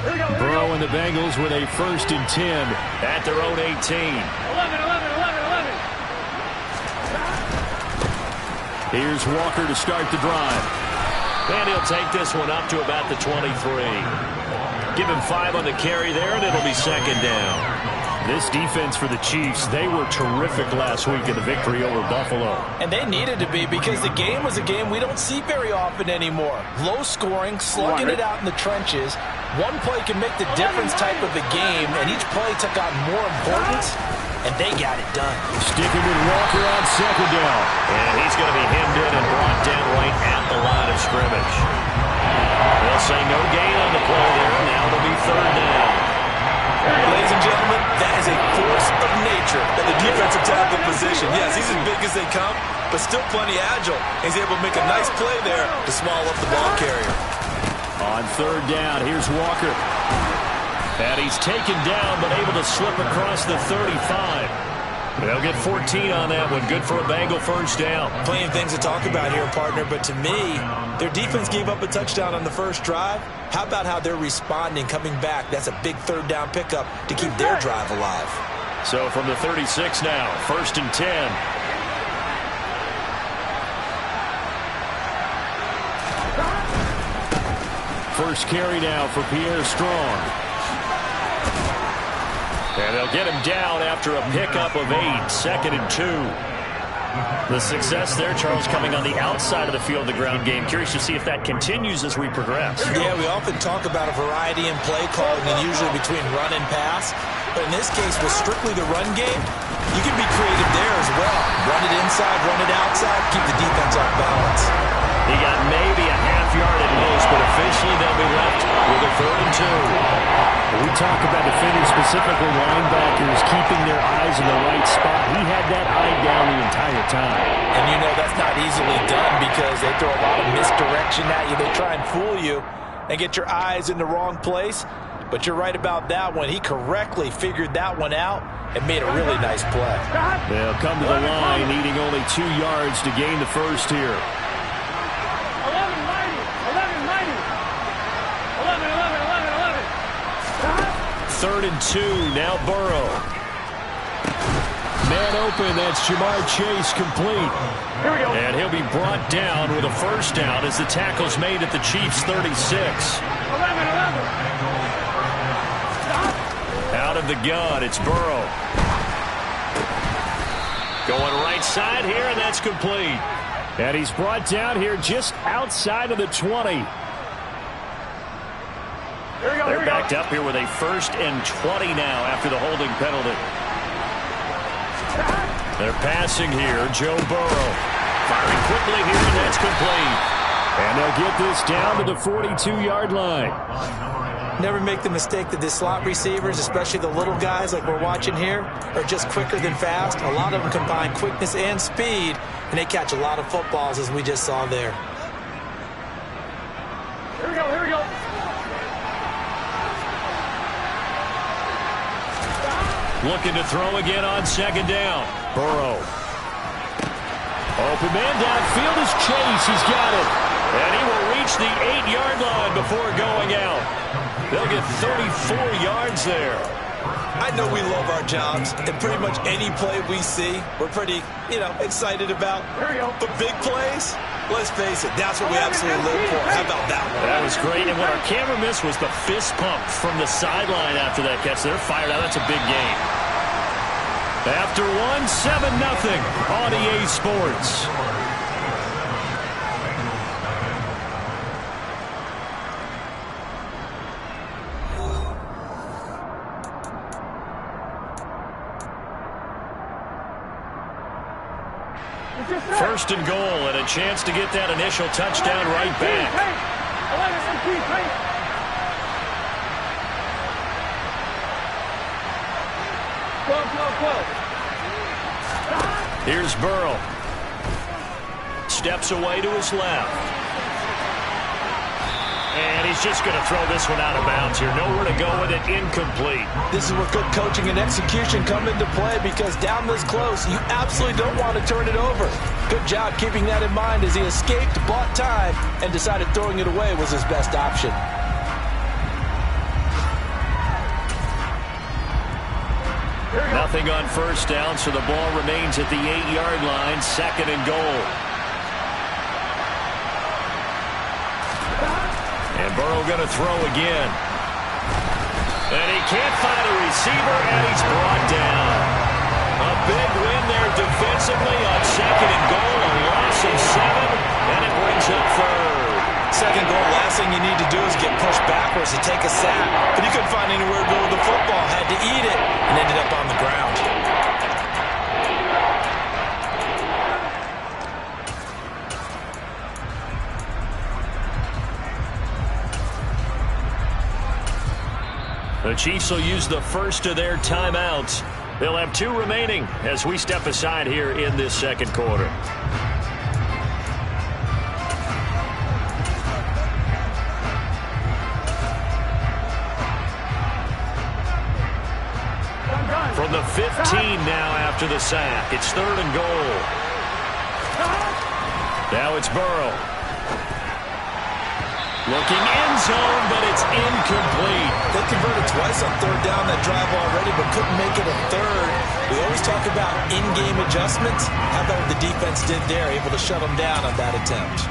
Burrow and the Bengals with a 1st and 10 at their own 18. 11. Here's Walker to start the drive. And he'll take this one up to about the 23. Give him 5 on the carry there, and it'll be 2nd down. This defense for the Chiefs, they were terrific last week in the victory over Buffalo. And they needed to be, because the game was a game we don't see very often anymore. Low scoring, slugging it out in the trenches. One play can make the difference type of a game, and each play took on more importance, and they got it done. Sticking with Walker on 2nd down. And he's going to be hemmed in and brought down right at the line of scrimmage. They'll say no gain on the play there. Now it'll be 3rd down. Ladies and gentlemen, that is a force of nature in the defensive tackle position. Yes, he's as big as they come, but still plenty agile. He's able to make a nice play there to small up the ball carrier. On 3rd down, here's Walker. And he's taken down, but able to slip across the 35. They'll get 14 on that one. Good for a Bengal 1st down. Plenty of things to talk about here, partner, but to me, their defense gave up a touchdown on the first drive. How about how they're responding, coming back? That's a big 3rd down pickup to keep their drive alive. So from the 36 now, 1st and 10. First carry now for Pierre Strong. And they'll get him down after a pickup of 8, 2nd and 2. The success there, Charles, coming on the outside of the field, the ground game. Curious to see if that continues as we progress. Yeah, we often talk about a variety in play calling, and usually between run and pass. But in this case, with strictly the run game, you can be creative there as well. Run it inside, run it outside, keep the defense off balance. He got maybe a half yard at most, but officially they'll be left with a 3rd and 2. We talk about defending specifically linebackers keeping their eyes in the right spot. He had that eye down the entire time. And you know that's not easily done, because they throw a lot of misdirection at you. They try and fool you and get your eyes in the wrong place. But you're right about that one. He correctly figured that one out and made a really nice play. They'll come to the line, needing only 2 yards to gain the 1st here. 3rd and 2, now Burrow. Man open, that's Jamar Chase, complete. And he'll be brought down with a 1st down as the tackle's made at the Chiefs' 36. Out of the gun, it's Burrow. Going right side here, and that's complete. And he's brought down here just outside of the 20. They're backed up here with a 1st and 20 now after the holding penalty. They're passing here. Joe Burrow firing quickly here, and that's complete. And they'll get this down to the 42-yard line. Never make the mistake that the slot receivers, especially the little guys like we're watching here, are just quicker than fast. A lot of them combine quickness and speed, and they catch a lot of footballs, as we just saw there. Here we go. Looking to throw again on 2nd down. Burrow. Open man downfield is Chase. He's got it. And he will reach the 8-yard line before going out. They'll get 34 yards there. I know we love our jobs, and pretty much any play we see, we're pretty, excited about. But big plays, let's face it, that's what we absolutely live for. How about that one? That was great, and what our camera missed was the fist pump from the sideline after that catch. They're fired out. That's a big game. After 7-0 on EA Sports. First and goal, and a chance to get that initial touchdown right back. Here's Burrow. Steps away to his left. And he's just going to throw this one out of bounds here. Nowhere to go with it. Incomplete. This is where good coaching and execution come into play, because down this close, you absolutely don't want to turn it over. Good job keeping that in mind as he escaped, bought time, and decided throwing it away was his best option. Nothing on first down, so the ball remains at the 8-yard line, 2nd and goal. And Burrow going to throw again. And he can't find a receiver, and he's brought down. A big win there defensively on 2nd and goal, a loss of 7, and it brings up 3rd. 2nd goal, last thing you need to do is get pushed backwards to take a sack. But he couldn't find anywhere to go with the football, had to eat it, and ended up on the ground. The Chiefs will use the first of their timeouts. They'll have 2 remaining as we step aside here in this 2nd quarter. From the 15 now after the sack. It's 3rd and goal. Now it's Burrow. Looking end zone, but it's incomplete. They converted twice on 3rd down that drive already, but couldn't make it a 3rd. We always talk about in-game adjustments. How about what the defense did there, able to shut them down on that attempt.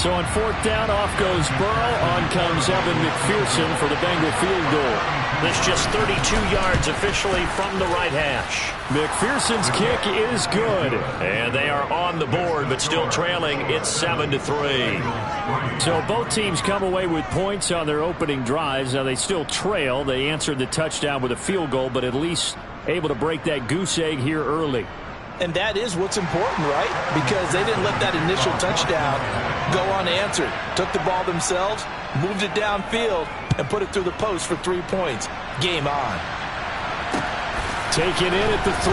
So on 4th down, off goes Burrow. On comes Evan McPherson for the Bengal field goal. This just 32 yards officially from the right hash. McPherson's kick is good. And they are on the board, but still trailing. It's 7-3. So both teams come away with points on their opening drives. Now they still trail. They answered the touchdown with a field goal, but at least able to break that goose egg here early. And that is what's important, right? Because they didn't let that initial touchdown go unanswered. Took the ball themselves, moved it downfield, and put it through the post for 3 points. Game on. Taken in at the 3.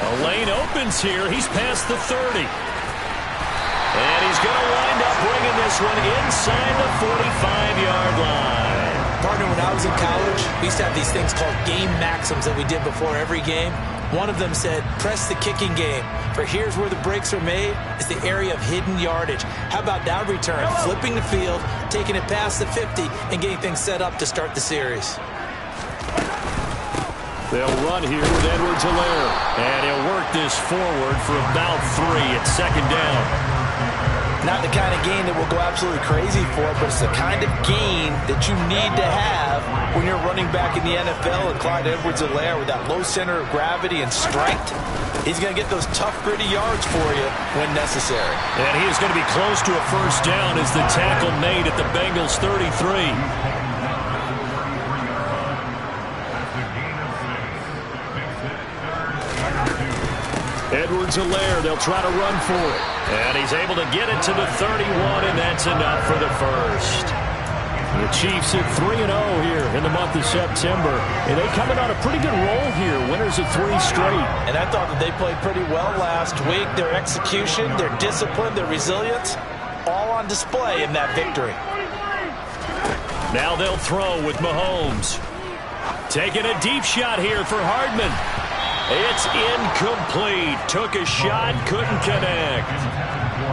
A lane opens here. He's past the 30. And he's going to wind up bringing this one inside the 45-yard line. Partner, when I was in college, we used to have these things called game maxims that we did before every game. One of them said, press the kicking game, for here's where the breaks are made, is the area of hidden yardage. How about that return? Flipping the field, taking it past the 50, and getting things set up to start the series. They'll run here with Edwards-Helaire. And he'll work this forward for about 3 at 2nd down. Not the kind of gain that we'll go absolutely crazy for, but it's the kind of gain that you need to have when you're running back in the NFL. And Clyde Edwards-Helaire, with that low center of gravity and strength, he's going to get those tough, gritty yards for you when necessary. And he is going to be close to a first down as the tackle made at the Bengals' 33. Edwards-Helaire, they'll try to run for it. And he's able to get it to the 31, and that's enough for the first. The Chiefs at 3-0 here in the month of September. And they coming on a pretty good roll here. Winners of 3 straight. And I thought that they played pretty well last week. Their execution, their discipline, their resilience, all on display in that victory. Now they'll throw with Mahomes. Taking a deep shot here for Hardman. It's incomplete. Took a shot, couldn't connect.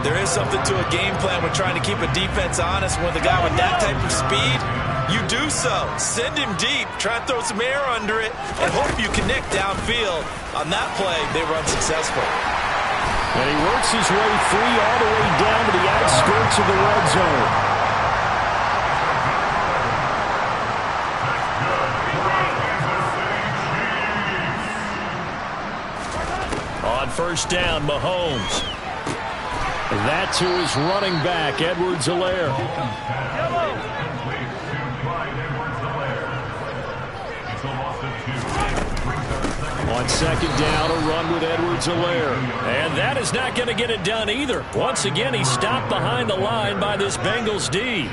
There is something to a game plan with trying to keep a defense honest with a guy with that type of speed. You do so. Send him deep. Try and throw some air under it and hope you connect downfield. On that play, they were unsuccessful. And he works his way free all the way down to the outskirts of the red zone. On first down, Mahomes. That's who is running back, Edwards-Helaire. On second down, a run with Edwards-Helaire. And that is not going to get it done either. Once again, he's stopped behind the line by this Bengals D.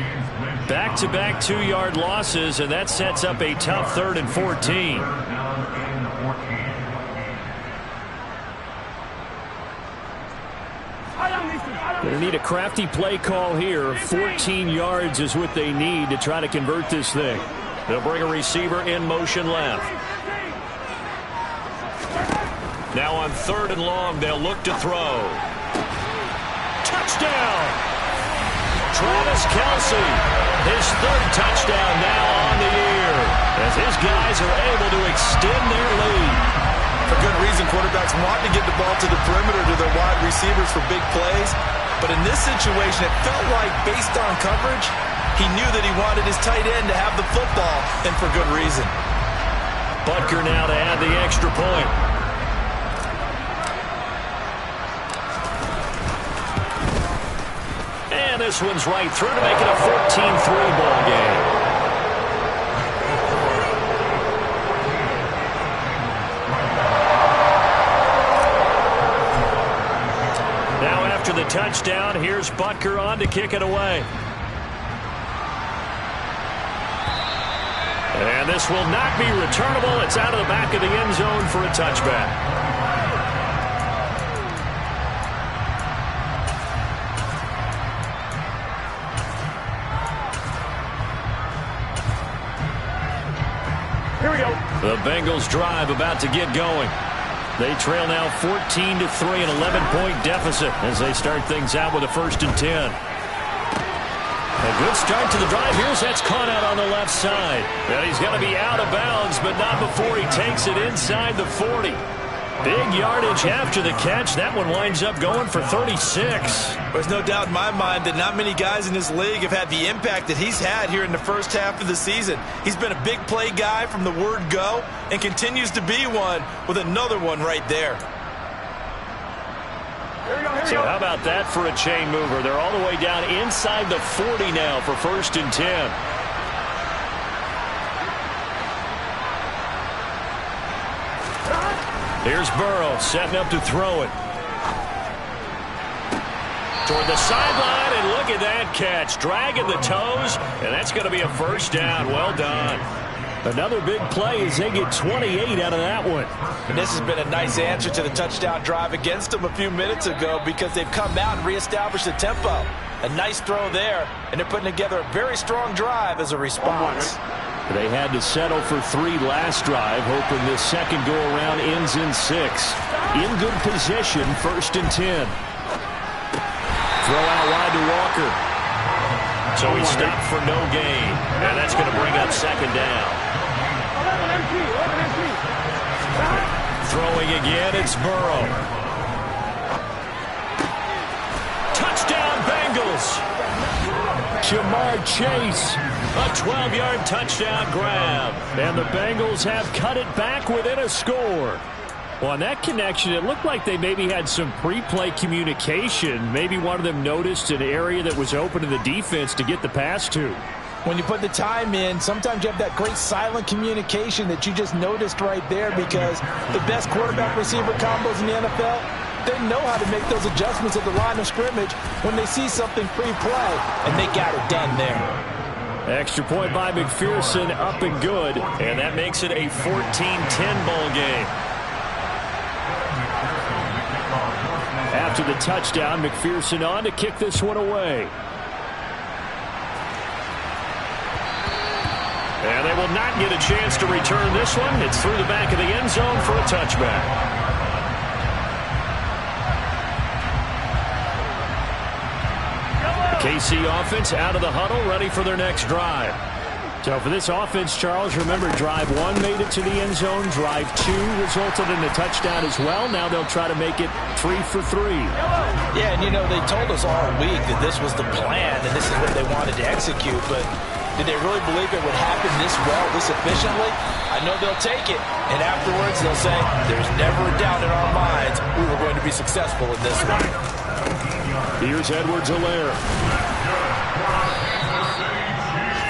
Back-to-back 2-yard losses, and that sets up a tough 3rd and 14. Going to need a crafty play call here. 14 yards is what they need to try to convert this thing. They'll bring a receiver in motion left. Now on 3rd and long, they'll look to throw. Touchdown! Travis Kelce, his 3rd touchdown now on the year. as his guys are able to extend their lead. For good reason, quarterbacks want to get the ball to the perimeter to their wide receivers for big plays. But in this situation, it felt like, based on coverage, he knew that he wanted his tight end to have the football, and for good reason. Butker now to add the extra point. And this one's right through to make it a 14-3 ball game. Now after the touchdown, here's Butker on to kick it away. And this will not be returnable. It's out of the back of the end zone for a touchback. Here we go. The Bengals drive about to get going. They trail now 14-3, an 11-point deficit as they start things out with a 1st and 10. A good start to the drive. Here's that's caught out on the left side. And he's going to be out of bounds, but not before he takes it inside the 40. Big yardage after the catch. That one winds up going for 36. There's no doubt in my mind that not many guys in this league have had the impact that he's had here in the first half of the season. He's been a big play guy from the word go and continues to be one with another one right there. So how about that for a chain mover? They're all the way down inside the 40 now for 1st and 10. Here's Burrow setting up to throw it. Toward the sideline, and look at that catch. Dragging the toes, and that's going to be a 1st down. Well done. Another big play as they get 28 out of that one. And this has been a nice answer to the touchdown drive against them a few minutes ago because they've come out and reestablished the tempo. A nice throw there, and they're putting together a very strong drive as a response. They had to settle for 3 last drive, hoping this second go-around ends in 6. In good position, 1st and 10. Throw out wide to Walker. So he stopped for no gain, and that's going to bring up 2nd down. Throwing again, it's Burrow. Touchdown, Bengals. Jamar Chase, a 12-yard touchdown grab. And the Bengals have cut it back within a score. Well, on that connection, it looked like they maybe had some pre-play communication. Maybe one of them noticed an area that was open to the defense to get the pass to. When you put the time in, sometimes you have that great silent communication that you just noticed right there because the best quarterback-receiver combos in the NFL, they know how to make those adjustments at the line of scrimmage when they see something pre-play, and they got it done there. Extra point by McPherson, up and good, and that makes it a 14-10 ball game. After the touchdown, McPherson on to kick this one away. And they will not get a chance to return this one. It's through the back of the end zone for a touchback. The KC offense out of the huddle, ready for their next drive. So for this offense, Charles, remember, drive 1 made it to the end zone. Drive 2 resulted in a touchdown as well. Now they'll try to make it 3 for 3. Yeah, and you know, they told us all week that this was the plan and this is what they wanted to execute, but did they really believe it would happen this well, this efficiently? I know they'll take it, and afterwards they'll say, there's never a doubt in our minds we were going to be successful in this one. Here's Edwards-Helaire.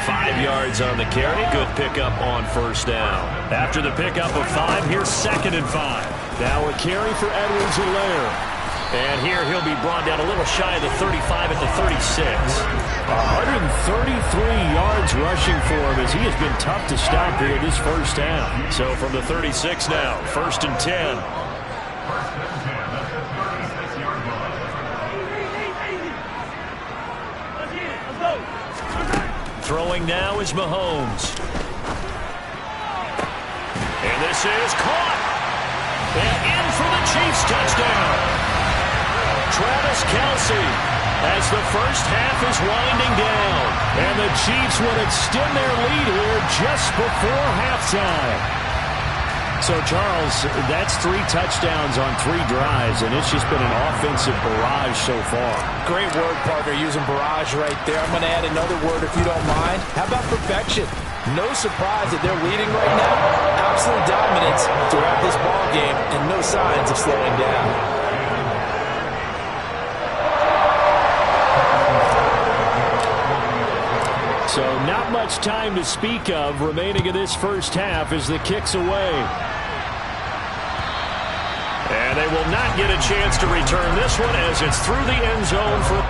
5 yards on the carry. Good pickup on 1st down. After the pickup of 5, here's 2nd and 5. Now a carry for Edwards-Helaire. And here he'll be brought down a little shy of the 35 at the 36. 133 yards rushing for him as he has been tough to stop here this 1st down. So from the 36 now, 1st and 10. Throwing now is Mahomes. And this is caught. And in for the Chiefs touchdown. Travis Kelce as the first half is winding down. And the Chiefs would extend their lead here just before halftime. So, Charles, that's 3 touchdowns on 3 drives, and it's just been an offensive barrage so far. Great word, partner, using barrage right there. I'm going to add another word if you don't mind. How about perfection? No surprise that they're leading right now. Absolute dominance throughout this ball game, and no signs of slowing down. So not much time to speak of remaining in this first half as the kick's away. And they will not get a chance to return this one as it's through the end zone for...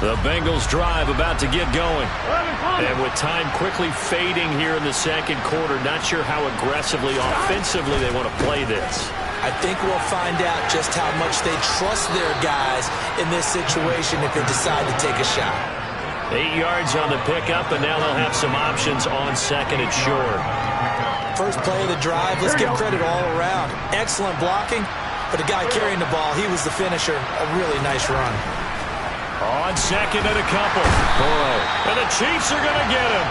The Bengals drive about to get going. And with time quickly fading here in the second quarter, not sure how aggressively, offensively they want to play this. I think we'll find out just how much they trust their guys in this situation if they decide to take a shot. 8 yards on the pickup, and now they'll have some options on second and short. First play of the drive, let's give credit all around. Excellent blocking, but the guy carrying the ball, he was the finisher. A really nice run. On second and a couple. Burrow. And the Chiefs are going to get him.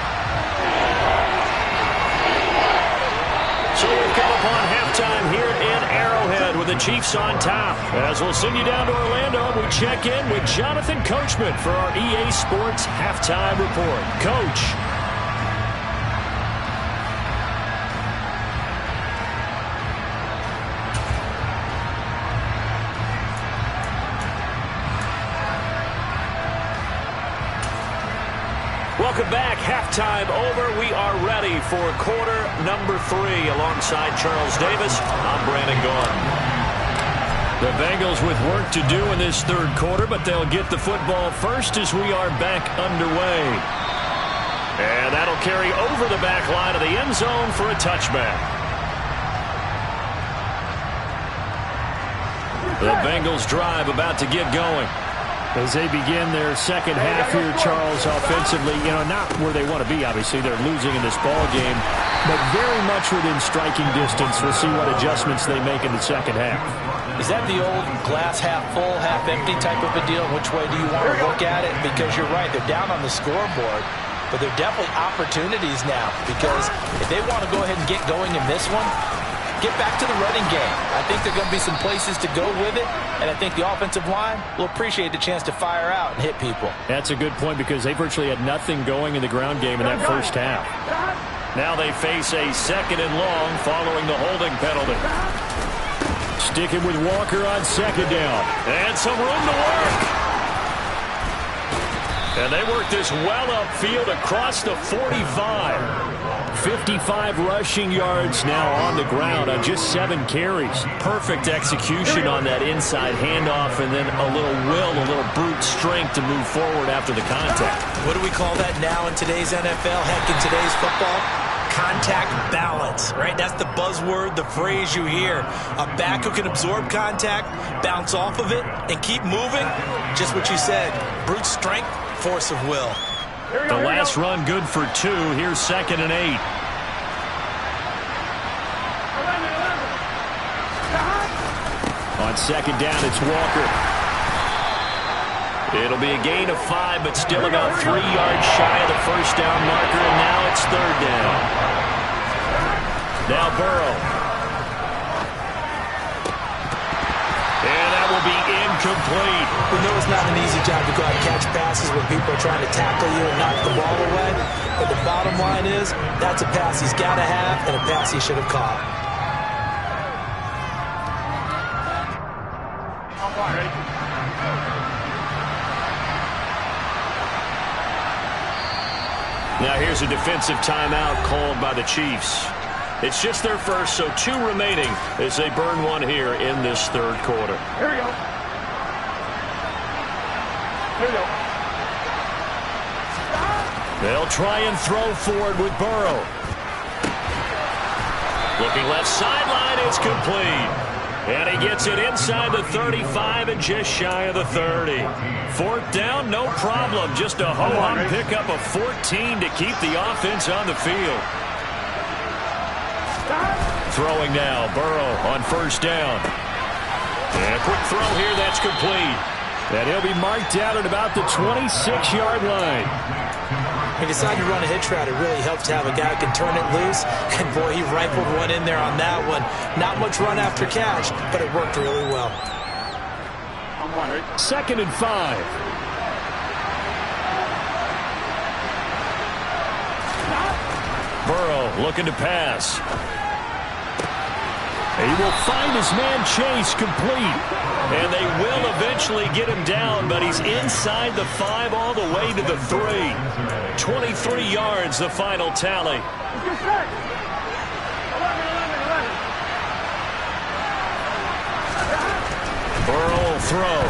So we've come upon halftime here in Arrowhead with the Chiefs on top. As we'll send you down to Orlando, we check in with Jonathan Coachman for our EA Sports Halftime Report. Coach. Welcome back. Halftime over. We are ready for quarter number 3. Alongside Charles Davis, I'm Brandon Gaudin. The Bengals with work to do in this third quarter, but they'll get the football first as we are back underway. And that'll carry over the back line of the end zone for a touchback. The Bengals drive about to get going. As they begin their second half here, Charles, offensively, not where they want to be, obviously. They're losing in this ball game, but very much within striking distance. We'll see what adjustments they make in the second half. Is that the old glass half full, half empty type of a deal? Which way do you want to look at it? Because you're right, they're down on the scoreboard, but they're definitely opportunities now, because if they want to go ahead and get going in this one, get back to the running game. I think there are going to be some places to go with it, and I think the offensive line will appreciate the chance to fire out and hit people. That's a good point because they virtually had nothing going in the ground game in that first half. Now they face a second and long following the holding penalty. Sticking with Walker on second down. And some room to work. And they work this well upfield across the 45. 55 rushing yards now on the ground on just 7 carries. Perfect execution on that inside handoff, and then a little will, a little brute strength to move forward after the contact. What do we call that now in today's NFL? Heck, in today's football? Contact balance, right? That's the buzzword, the phrase you hear. A back who can absorb contact, bounce off of it, and keep moving. Just what you said, brute strength, force of will. The last run good for 2. Here's second and 8. On second down, it's Walker. It'll be a gain of 5, but still about 3 yards shy of the first down marker, and now it's third down. Now Burrow. incomplete. We know it's not an easy job to go out and catch passes when people are trying to tackle you and knock the ball away. But the bottom line is, that's a pass he's got to have and a pass he should have caught. Now here's a defensive timeout called by the Chiefs. It's just their first, so 2 remaining as they burn one here in this third quarter. Here we go. Here we go. They'll try and throw forward with Burrow. Looking left sideline, it's complete. And he gets it inside the 35 and just shy of the 30. 4th down, no problem. Just a ho-hum pickup of 14 to keep the offense on the field. Throwing now, Burrow on 1st down. And a quick throw here, that's complete. And he'll be marked out at about the 26-yard line. He decided to run a hitch route. It really helps to have a guy who can turn it loose. And, boy, he rifled one in there on that one. Not much run after catch, but it worked really well. 2nd and 5. Burrow looking to pass. He will find his man Chase complete. And they will eventually get him down, but he's inside the 5 all the way to the 3. 23 yards, the final tally. Burrow will throw.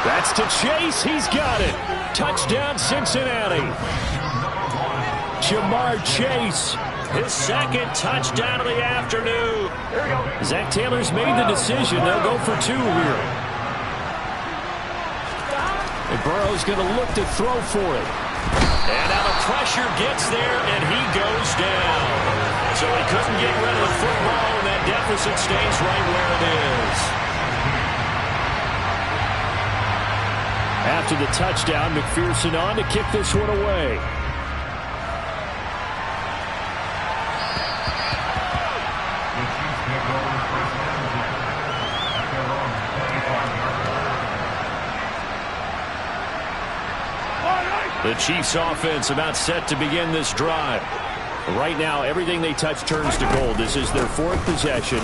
That's to Chase. He's got it. Touchdown, Cincinnati. Jamar Chase. His 2nd touchdown of the afternoon. Zach Taylor's made the decision. They'll go for 2 here. And Burrow's going to look to throw for it. And now the pressure gets there, and he goes down. So he couldn't get rid of the football, and that deficit stays right where it is. After the touchdown, McPherson on to kick this one away. The Chiefs offense about set to begin this drive. Right now, everything they touch turns to gold. This is their 4th possession.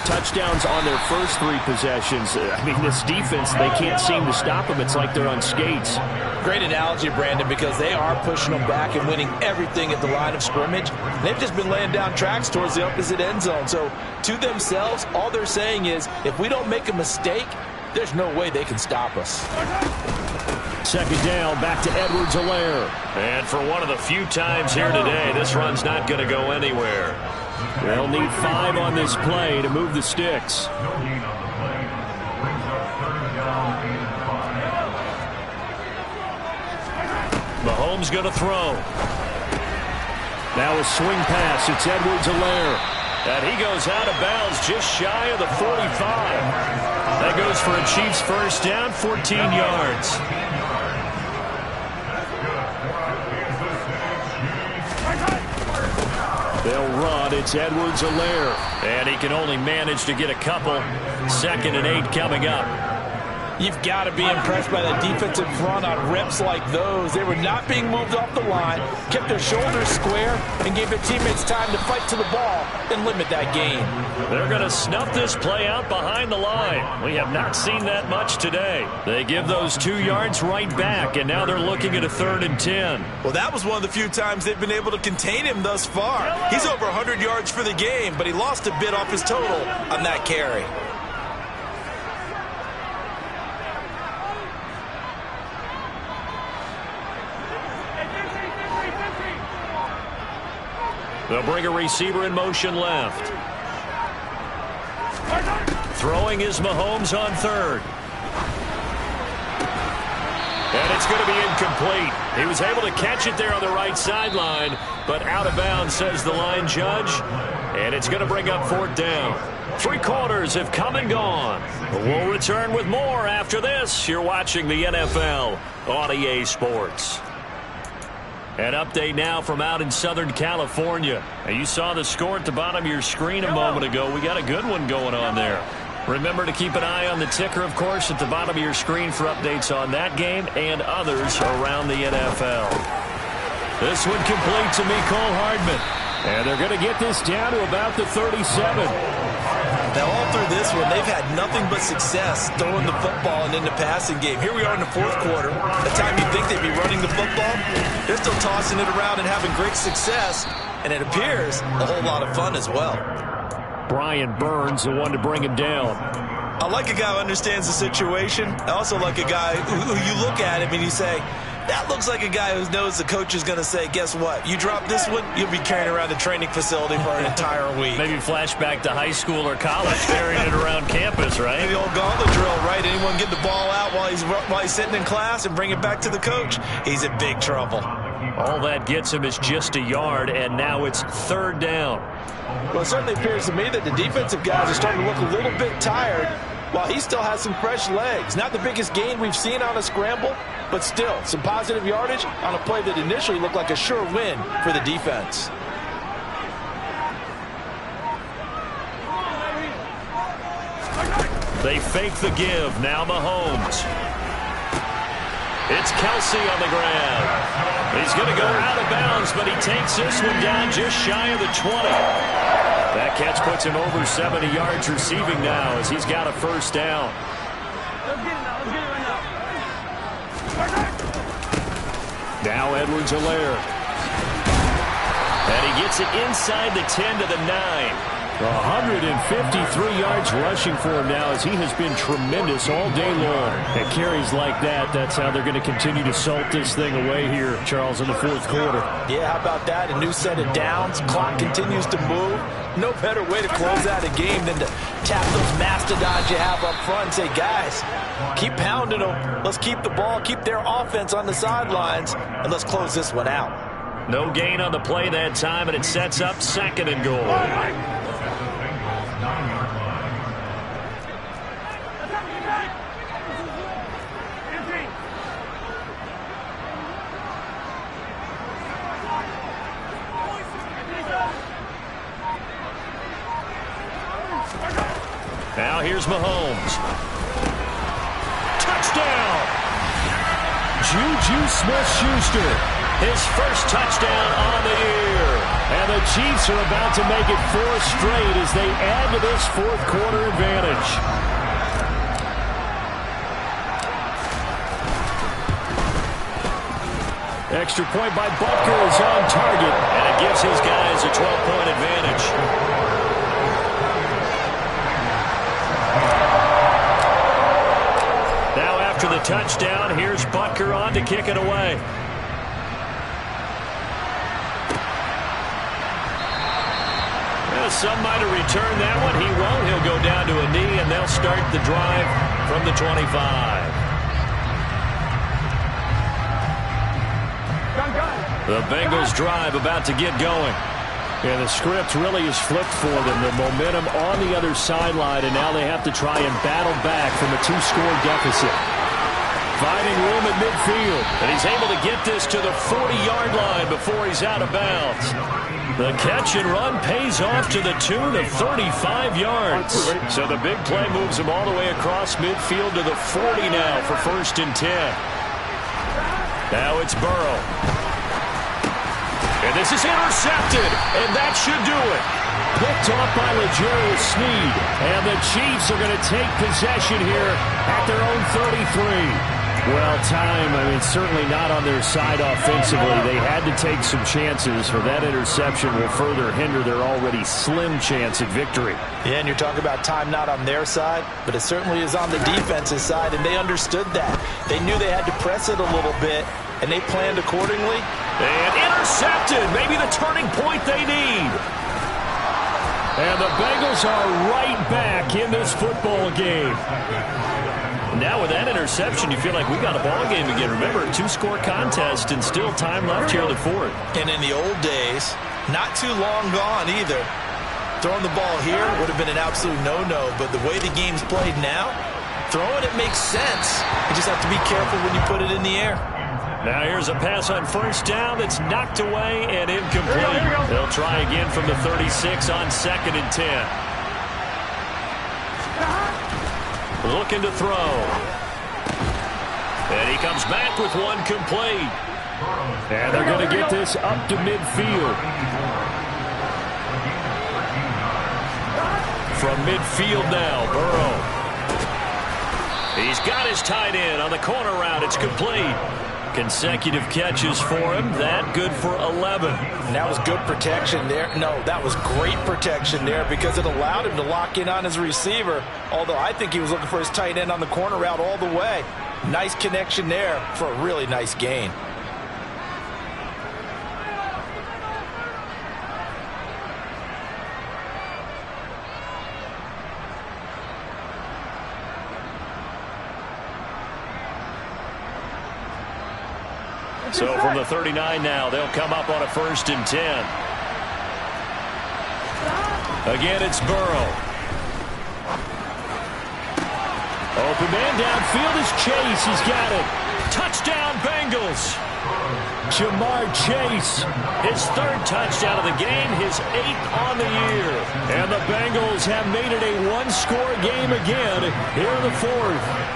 Touchdowns on their first 3 possessions. I mean, this defense, they can't seem to stop them. It's like they're on skates. Great analogy, Brandon, because they are pushing them back and winning everything at the line of scrimmage. They've just been laying down tracks towards the opposite end zone. So, to themselves, all they're saying is, if we don't make a mistake, there's no way they can stop us. 2nd down, back to Edwards-Helaire. And for one of the few times here today, this run's not going to go anywhere. They'll need 5 on this play to move the sticks. Mahomes going to throw. Now a swing pass. It's Edwards-Helaire. And he goes out of bounds just shy of the 45. That goes for a Chiefs 1st down, 14 yards. They'll run. It's Edwards-Helaire. And he can only manage to get a couple. 2nd and 8 coming up. You've got to be impressed by that defensive front on reps like those. They were not being moved off the line, kept their shoulders square, and gave their teammates time to fight to the ball and limit that gain. They're going to snuff this play out behind the line. We have not seen that much today. They give those 2 yards right back, and now they're looking at a 3rd and 10. Well, that was one of the few times they've been able to contain him thus far. He's over 100 yards for the game, but he lost a bit off his total on that carry. They'll bring a receiver in motion left. Throwing is Mahomes on 3rd. And it's going to be incomplete. He was able to catch it there on the right sideline, but out of bounds, says the line judge. And it's going to bring up 4th down. 3 quarters have come and gone. We'll return with more after this. You're watching the NFL on EA Sports. An update now from out in Southern California. And you saw the score at the bottom of your screen a moment ago. We got a good one going on there. Remember to keep an eye on the ticker, of course, at the bottom of your screen for updates on that game and others around the NFL. This one complete to Mecole Hardman. And they're going to get this down to about the 37. Now, all through this one, they've had nothing but success throwing the football and in the passing game. Here we are in the fourth quarter. The time you think they'd be running the football, they're still tossing it around and having great success. And it appears a whole lot of fun as well. Brian Burns, the one to bring him down. I like a guy who understands the situation. I also like a guy who you look at him and you say, that looks like a guy who knows the coach is going to say, guess what? You drop this one, you'll be carrying around the training facility for an entire week. Maybe flashback to high school or college, carrying it around campus, right? Maybe the old gauntlet drill, right? Anyone get the ball out while he's sitting in class and bring it back to the coach? He's in big trouble. All that gets him is just a yard, and now it's third down. Well, it certainly appears to me that the defensive guys are starting to look a little bit tired while he still has some fresh legs. Not the biggest gain we've seen on a scramble, but still some positive yardage on a play that initially looked like a sure win for the defense. They fake the give. Now Mahomes. It's Kelsey on the ground. He's going to go out of bounds, but he takes this one down just shy of the 20. That catch puts him over 70 yards receiving now as he's got a first down. Now Edwards-Helaire. And he gets it inside the 10 to the 9. 153 yards rushing for him now as he has been tremendous all day long. At carries like that, that's how they're going to continue to salt this thing away here, Charles, in the fourth quarter. Yeah, how about that? A new set of downs. Clock continues to move. No better way to close out a game than to tap those mastodons you have up front and say, guys, keep pounding them. Let's keep the ball, keep their offense on the sidelines, and let's close this one out. No gain on the play that time, and it sets up second and goal. Now here's Mahomes. Touchdown! Juju Smith-Schuster, his first touchdown on the year. And the Chiefs are about to make it 4 straight as they add to this fourth quarter advantage. Extra point by Butker is on target, and it gives his guys a 12-point advantage. Now after the touchdown, here's Butker on to kick it away. Well, some might have returned that one. He won't. He'll go down to a knee, and they'll start the drive from the 25. The Bengals drive about to get going. Yeah, the script really is flipped for them. The momentum on the other sideline, and now they have to try and battle back from a 2-score deficit. Finding room at midfield, and he's able to get this to the 40-yard line before he's out of bounds. The catch and run pays off to the tune of 35 yards. So the big play moves him all the way across midfield to the 40 now for 1st and 10. Now it's Burrow. And this is intercepted, and that should do it. Picked off by L'Jarius Sneed, and the Chiefs are going to take possession here at their own 33. Well, time, certainly not on their side offensively. They had to take some chances, for that interception will further hinder their already slim chance at victory. Yeah, and you're talking about time not on their side, but it certainly is on the defensive side, and they understood that. They knew they had to press it a little bit, and they planned accordingly. And intercepted, maybe the turning point they need. And the Bengals are right back in this football game. Now with that interception, you feel like we got a ball game again. Remember, a 2-score contest and still time left here in the fourth. And in the old days, not too long gone either, throwing the ball here would have been an absolute no-no. But the way the game's played now, throwing it makes sense. You just have to be careful when you put it in the air. Now here's a pass on 1st down that's knocked away and incomplete. They'll try again from the 36 on 2nd and 10. looking to throw. And he comes back with one complete. And they're going to get this up to midfield. From midfield now, Burrow. He's got his tight end on the corner route. It's complete. Consecutive catches for him. That good for 11. That was good protection there. No, that was great protection there because it allowed him to lock in on his receiver. Although I think he was looking for his tight end on the corner route all the way. Nice connection there for a really nice gain. So from the 39 now, they'll come up on a 1st and 10. Again, it's Burrow. Open man downfield is Chase. He's got it. Touchdown, Bengals. Jamar Chase, his 3rd touchdown of the game, his 8th on the year. And the Bengals have made it a 1-score game again here in the 4th.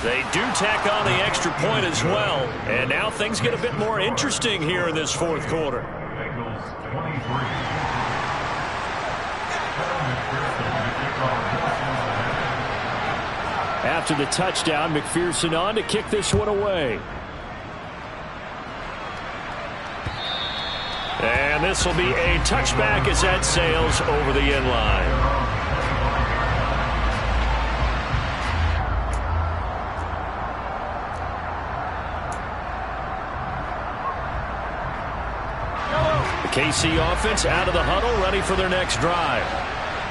They do tack on the extra point as well. And now things get a bit more interesting here in this 4th quarter. After the touchdown, McPherson on to kick this one away. And this will be a touchback as that sails over the end line. KC offense out of the huddle, ready for their next drive.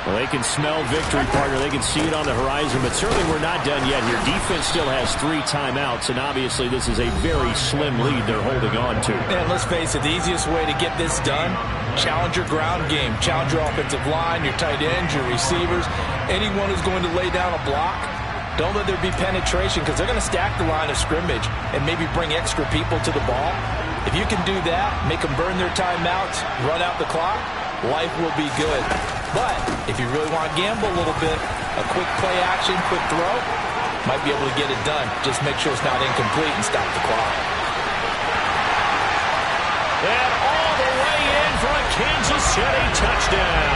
Well, they can smell victory, partner. They can see it on the horizon, but certainly we're not done yet here. Defense still has 3 timeouts, and obviously this is a very slim lead they're holding on to. And let's face it, the easiest way to get this done, challenge your ground game. Challenge your offensive line, your tight ends, your receivers, anyone who's going to lay down a block. Don't let there be penetration because they're going to stack the line of scrimmage and maybe bring extra people to the ball. If you can do that, make them burn their timeouts, run out the clock, life will be good. But if you really want to gamble a little bit, a quick play action, quick throw, might be able to get it done. Just make sure it's not incomplete and stop the clock. And all the way in for a Kansas City touchdown.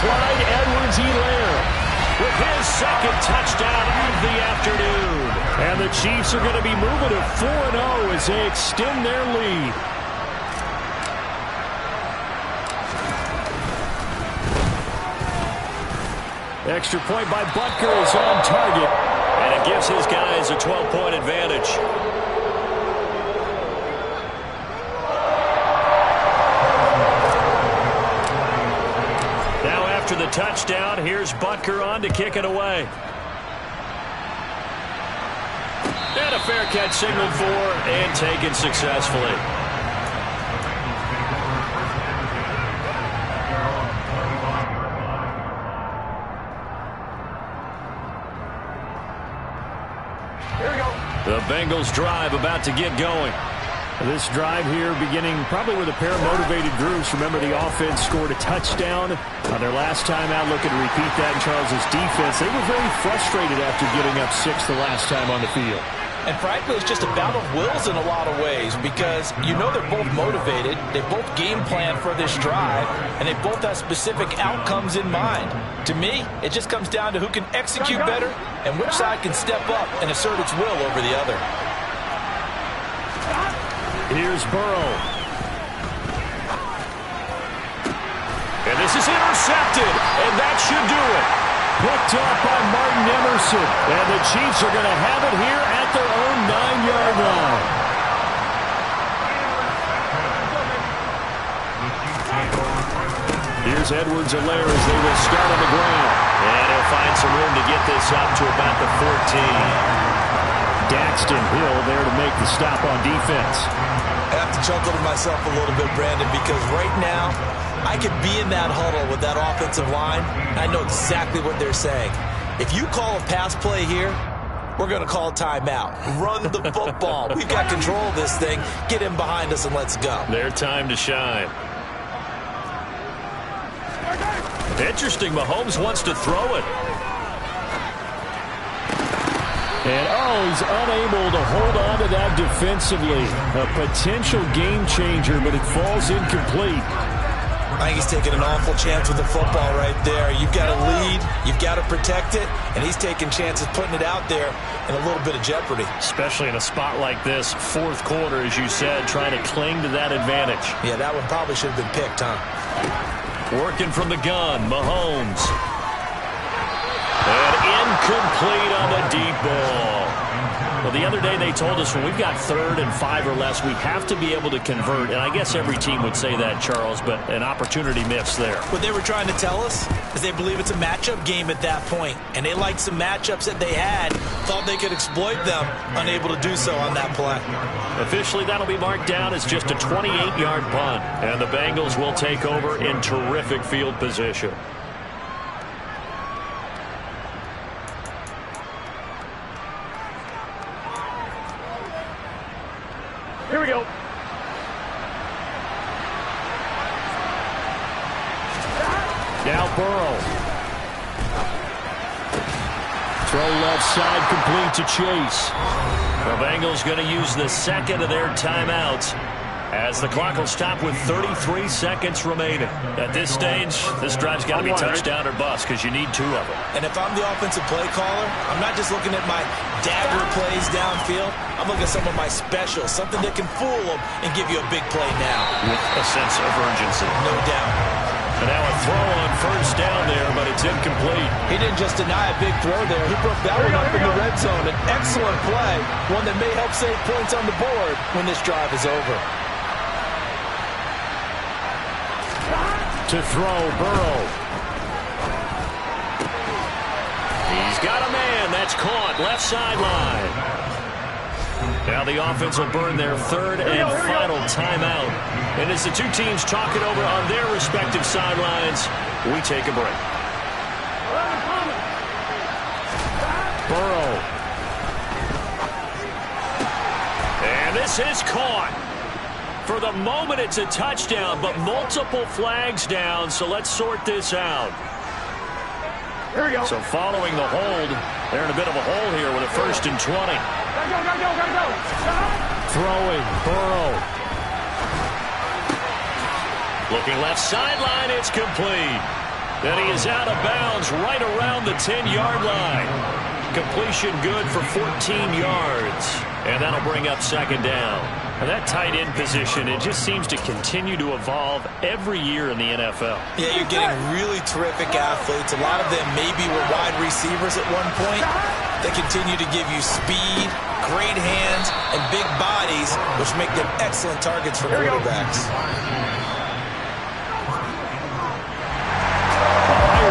Clyde Edwards-Helaire with his 2nd touchdown of the afternoon. And the Chiefs are going to be moving to 4-0 as they extend their lead. Extra point by Butker is on target, and it gives his guys a 12-point advantage. Now after the touchdown, here's Butker on to kick it away. And a fair catch signaled for and taken successfully. The Bengals drive about to get going. This drive here beginning probably with a pair of motivated groups. Remember, the offense scored a touchdown on their last time out, looking to repeat that in Charles's defense. They were very frustrated after giving up 6 the last time on the field. And frankly, it's just a battle of wills in a lot of ways because you know they're both motivated, they both game plan for this drive, and they both have specific outcomes in mind. To me, it just comes down to who can execute better and which side can step up and assert its will over the other. Here's Burrow. And this is intercepted, and that should do it. Picked up by Martin Emerson. And the Chiefs are going to have it here at their own 9-yard line. Here's Edwards-Helaire as they will start on the ground. And he'll find some room to get this up to about the 14. Daxton Hill there to make the stop on defense. I have to chuckle to myself a little bit, Brandon, because right now I could be in that huddle with that offensive line. I know exactly what they're saying. If you call a pass play here, we're going to call timeout. Run the football. We've got control of this thing. Get him behind us and let's go. Their time to shine. Interesting, Mahomes wants to throw it. And, he's unable to hold on to that defensively. A potential game changer, but it falls incomplete. I think he's taking an awful chance with the football right there. You've got to lead, you've got to protect it, and he's taking chances putting it out there in a little bit of jeopardy. Especially in a spot like this, fourth quarter, as you said, trying to cling to that advantage. Yeah, that one probably should have been picked, huh? Working from the gun, Mahomes. And incomplete on the deep ball. Well, the other day they told us when we've got 3rd and 5 or less, we have to be able to convert. And I guess every team would say that, Charles, but an opportunity missed there. What they were trying to tell us is they believe it's a matchup game at that point. And they liked some matchups that they had, thought they could exploit them, unable to do so on that play. Officially, that'll be marked down as just a 28-yard punt. And the Bengals will take over in terrific field position. Here we go. Now Burrow. Throw left side complete to Chase. The Bengals going to use the second of their timeouts as the clock will stop with 33 seconds remaining. At this stage, this drive's got to be touchdown or bust because you need 2 of them. And if I'm the offensive play caller, I'm not just looking at my dagger plays downfield. I'm looking at some of my specials, something that can fool them and give you a big play now. With a sense of urgency. No doubt. And now a throw on first down there, but it's incomplete. He didn't just deny a big throw there. He broke that one up in the red zone. An excellent play, one that may help save points on the board when this drive is over. To throw, Burrow. He's got a man. That's caught. Left sideline. Now the offense will burn their 3rd and final timeout. And as the two teams talk it over on their respective sidelines, we take a break. Burrow. And this is caught. For the moment, it's a touchdown, but multiple flags down, so let's sort this out. Here we go. So following the hold, they're in a bit of a hole here with a 1st and 20. Gotta go. Throwing, Burrow. Looking left sideline, it's complete. Then he is out of bounds right around the 10-yard line. Completion good for 14 yards. And that'll bring up 2nd down. And that tight end position, it just seems to continue to evolve every year in the NFL. Yeah, you're getting really terrific athletes. A lot of them maybe were wide receivers at one point. They continue to give you speed, great hands, and big bodies, which make them excellent targets for quarterbacks.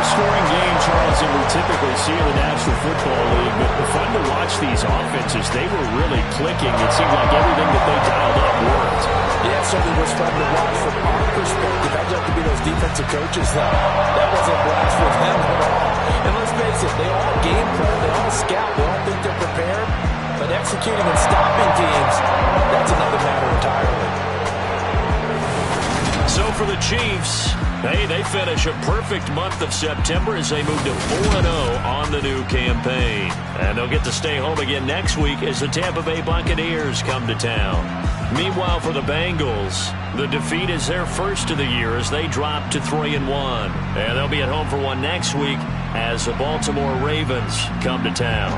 Scoring game, Charles, that we typically see in the National Football League, but fun to watch these offenses. They were really clicking. It seemed like everything that they dialed up worked. Yeah, it certainly was fun to watch from our perspective. I'd like to be those defensive coaches, though. That was a blast for them at all. And let's face it, they all game plan, they all scout, they all think they're prepared. But executing and stopping teams, that's another matter entirely. So for the Chiefs, hey, they finish a perfect month of September as they move to 4-0 on the new campaign. And they'll get to stay home again next week as the Tampa Bay Buccaneers come to town. Meanwhile, for the Bengals, the defeat is their first of the year as they drop to 3-1. And they'll be at home for one next week as the Baltimore Ravens come to town.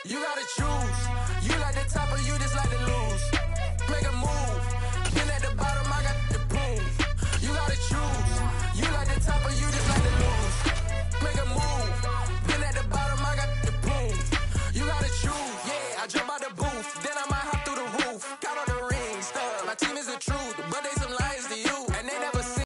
You gotta choose.